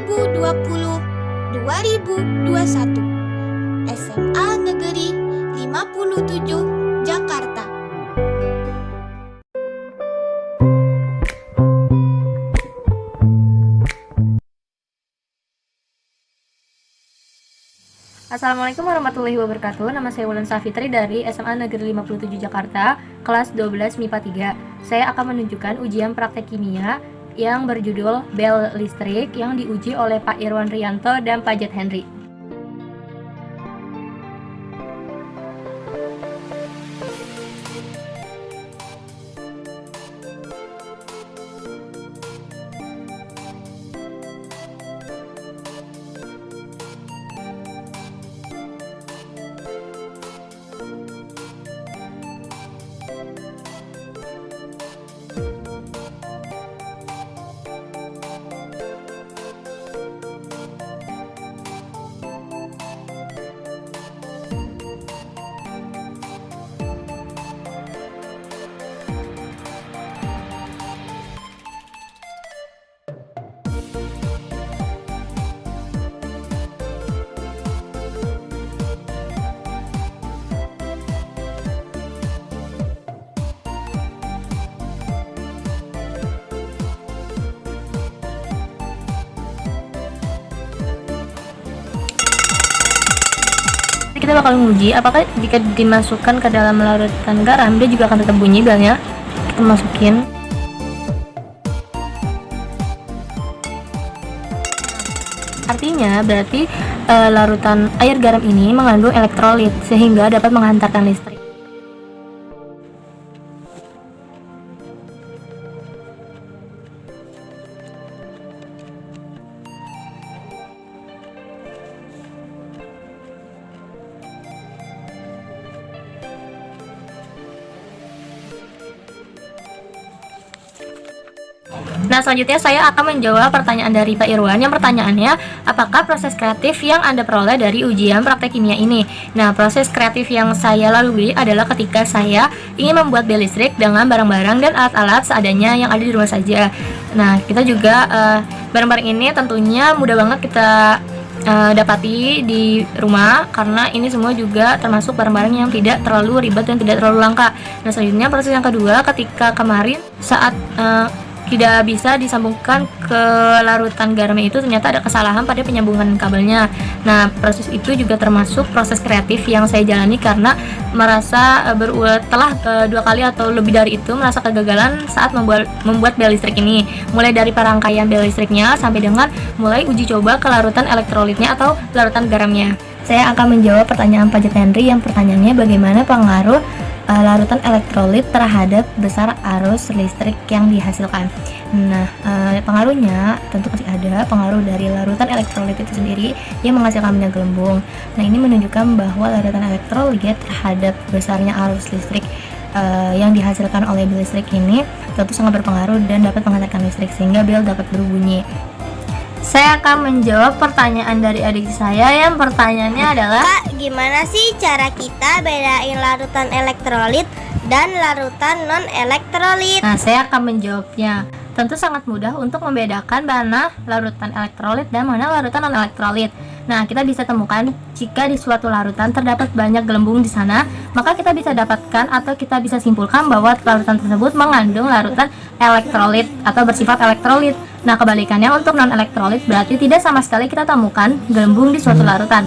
2020-2021 SMA Negeri 57 Jakarta. Assalamualaikum warahmatullahi wabarakatuh. Nama saya Wulan Safitri dari SMA Negeri 57 Jakarta, kelas 12 MIPA 3. Saya akan menunjukkan ujian praktek kimia yang berjudul bel listrik yang diuji oleh Pak Irwan Rianto dan Pak Jet Henry. Kita bakal menguji apakah jika dimasukkan ke dalam larutan garam dia juga akan tetap bunyi belnya. Kita masukin. Artinya berarti larutan air garam ini mengandung elektrolit sehingga dapat menghantarkan listrik. Nah, selanjutnya saya akan menjawab pertanyaan dari Pak Irwan. Yang pertanyaannya, apakah proses kreatif yang Anda peroleh dari ujian praktek kimia ini? Nah, proses kreatif yang saya lalui adalah ketika saya ingin membuat bel listrik dengan barang-barang dan alat-alat seadanya yang ada di rumah saja. Nah, kita juga barang-barang ini tentunya mudah banget kita dapati di rumah karena ini semua juga termasuk barang-barang yang tidak terlalu ribet dan tidak terlalu langka. Nah, selanjutnya proses yang kedua, ketika kemarin saat tidak bisa disambungkan ke larutan garamnya itu ternyata ada kesalahan pada penyambungan kabelnya. Nah, proses itu juga termasuk proses kreatif yang saya jalani karena merasa telah dua kali atau lebih dari itu merasa kegagalan saat membuat bel listrik ini. Mulai dari perangkaian bel listriknya sampai dengan mulai uji coba ke larutan elektrolitnya atau larutan garamnya. Saya akan menjawab pertanyaan Pak Jet Henry yang pertanyaannya bagaimana pengaruh larutan elektrolit terhadap besar arus listrik yang dihasilkan. Nah, pengaruhnya tentu pasti ada pengaruh dari larutan elektrolit itu sendiri yang menghasilkan minyak gelembung. Nah, ini menunjukkan bahwa larutan elektrolit terhadap besarnya arus listrik yang dihasilkan oleh bel listrik ini tentu sangat berpengaruh dan dapat menghantarkan listrik sehingga bel dapat berbunyi. Saya akan menjawab pertanyaan dari adik saya yang pertanyaannya adalah, Kak, gimana sih cara kita bedain larutan elektrolit dan larutan non-elektrolit? Nah, saya akan menjawabnya. Tentu sangat mudah untuk membedakan mana larutan elektrolit dan mana larutan non-elektrolit. Nah, kita bisa temukan jika di suatu larutan terdapat banyak gelembung di sana, maka kita bisa dapatkan atau kita bisa simpulkan bahwa larutan tersebut mengandung larutan elektrolit atau bersifat elektrolit. Nah, kebalikannya untuk non-elektrolit berarti tidak sama sekali kita temukan gelembung di suatu larutan.